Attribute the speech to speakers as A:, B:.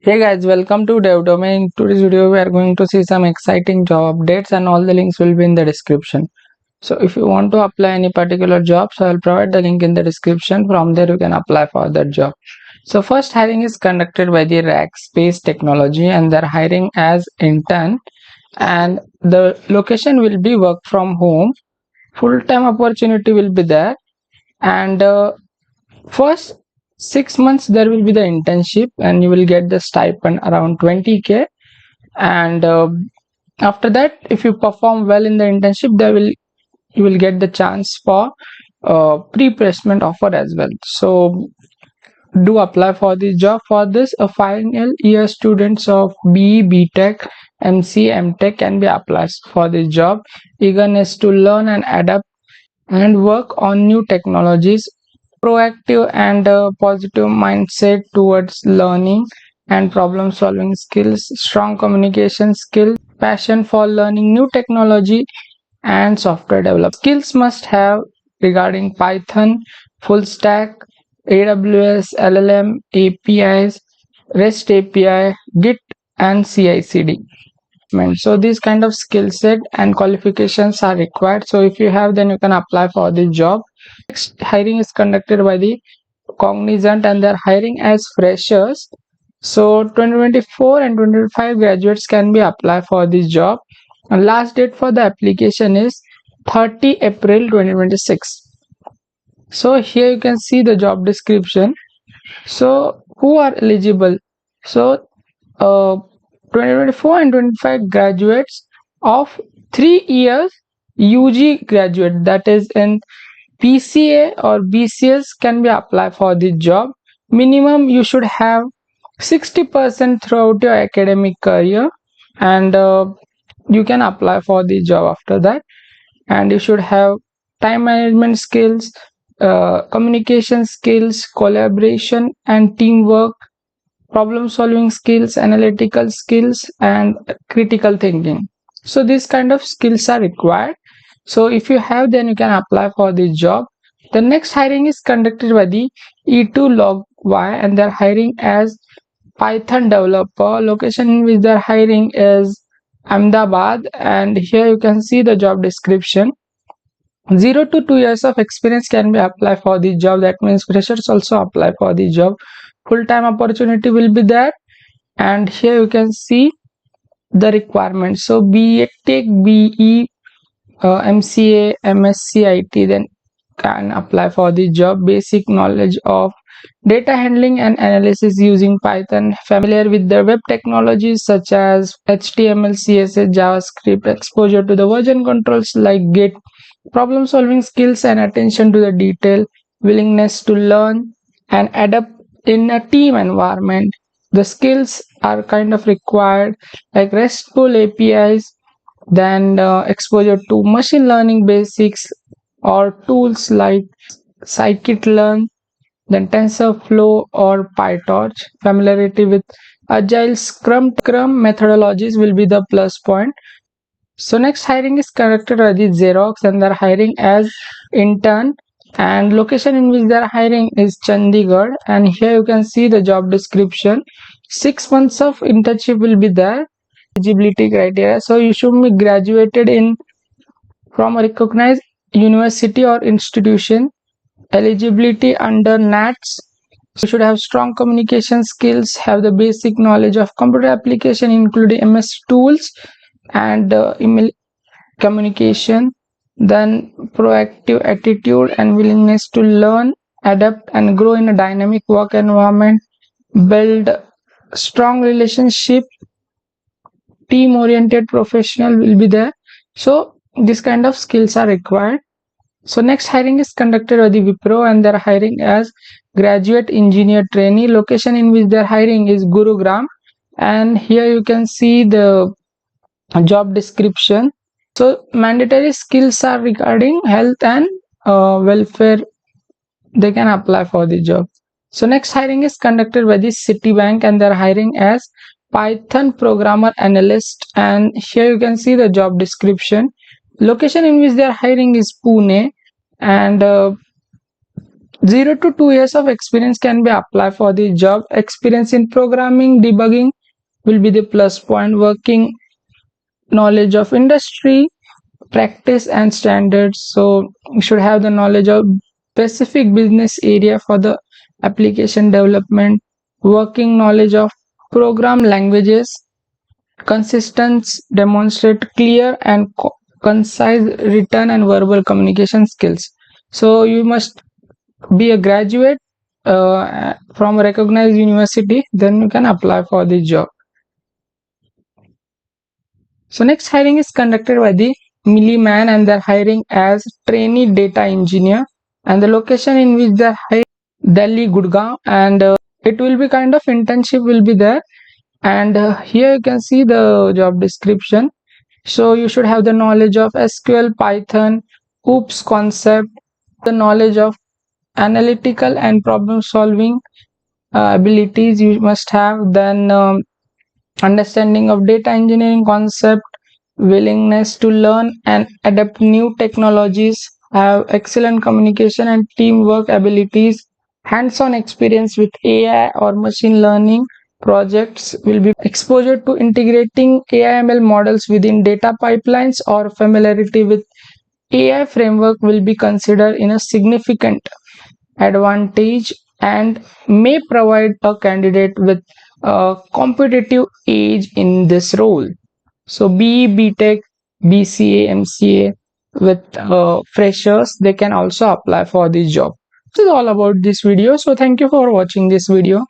A: Hey guys, welcome to Dev Domain. In today's video, we are going to see some exciting job updates, and all the links will be in the description. So if you want to apply any particular job, so I'll provide the link in the description. From there, you can apply for that job. So first hiring is conducted by the Rackspace Technology, and they're hiring as intern, and the location will be work from home. Full-time opportunity will be there, and first 6 months there will be the internship and you will get the stipend around 20k, and after that if you perform well in the internship you will get the chance for pre-placement offer as well. So do apply for this job. For this, a final year students of BE, BTech, MC, MTech can be applied for this job. Eagerness to learn and adapt and work on new technologies, proactive and positive mindset towards learning and problem solving skills, strong communication skills, passion for learning new technology and software development. Skills must have regarding Python, full stack, AWS, LLM, APIs, REST API, Git, and CI/CD. So these kind of skill set and qualifications are required. So if you have, then you can apply for the job. Next hiring is conducted by the Cognizant, and they're hiring as freshers. So 2024 and 2025 graduates can be applied for this job. And last date for the application is 30 April 2026. So here you can see the job description. So who are eligible? So 2024 and 25 graduates of 3 years UG graduate, that is in PCA or BCS, can be applied for this job. Minimum you should have 60% throughout your academic career, and you can apply for the job after that. And you should have time management skills, communication skills, collaboration and teamwork, problem solving skills, analytical skills, and critical thinking. So these kind of skills are required. So if you have, then you can apply for this job. The next hiring is conducted by the E2log-Y, and they're hiring as Python developer. Location in which they're hiring is Ahmedabad, and here you can see the job description. 0 to 2 years of experience can be applied for the job. That means freshers also apply for the job. Full-time opportunity will be there, and here you can see the requirements. So BTech, BE, MCA, MSc, IT, then can apply for the job. Basic knowledge of data handling and analysis using Python, familiar with the web technologies such as HTML, CSS, JavaScript, exposure to the version controls like Git, problem solving skills and attention to the detail, willingness to learn and adapt in a team environment. The skills are kind of required like RESTful APIs, then exposure to machine learning basics or tools like scikit-learn, then TensorFlow or PyTorch. Familiarity with Agile, Scrum methodologies will be the plus point. So next hiring is conducted by the Xerox, and they're hiring as intern, and location in which they're hiring is Chandigarh, and here you can see the job description. 6 months of internship will be there. Eligibility criteria, so you should be graduated in from a recognized university or institution. Eligibility under NATS. You should have strong communication skills, have the basic knowledge of computer application including MS tools and email communication, then proactive attitude and willingness to learn, adapt and grow in a dynamic work environment, build strong relationship, team oriented professional will be there. So this kind of skills are required. So next hiring is conducted by the Wipro, and they're hiring as graduate engineer trainee. Location in which they're hiring is Gurugram, and here you can see the job description. So mandatory skills are regarding health and welfare. They can apply for the job. So next hiring is conducted by the Citibank, and they're hiring as Python programmer analyst, and here you can see the job description. Location in which they are hiring is Pune, and 0 to 2 years of experience can be applied for the job. Experience in programming, debugging will be the plus point. Working knowledge of industry, practice and standards. So you should have the knowledge of specific business area for the application development, working knowledge of program languages, consistent demonstrate clear and concise written and verbal communication skills. So you must be a graduate from a recognized university, then you can apply for the job. So next hiring is conducted by the Milliman and they're hiring as trainee data engineer, and the location in which they're hiring Delhi, Gurgaon, and it will be kind of internship will be there. And here you can see the job description. So you should have the knowledge of SQL, Python, OOPS concept, the knowledge of analytical and problem solving abilities you must have. Then understanding of data engineering concept, willingness to learn and adapt new technologies, have excellent communication and teamwork abilities, hands-on experience with AI or machine learning projects will be exposure to integrating AI/ML models within data pipelines or familiarity with AI framework will be considered in a significant advantage and may provide a candidate with a competitive edge in this role. So BE, BTech, BCA, MCA with freshers, they can also apply for this job. This is all about this video. So thank you for watching this video.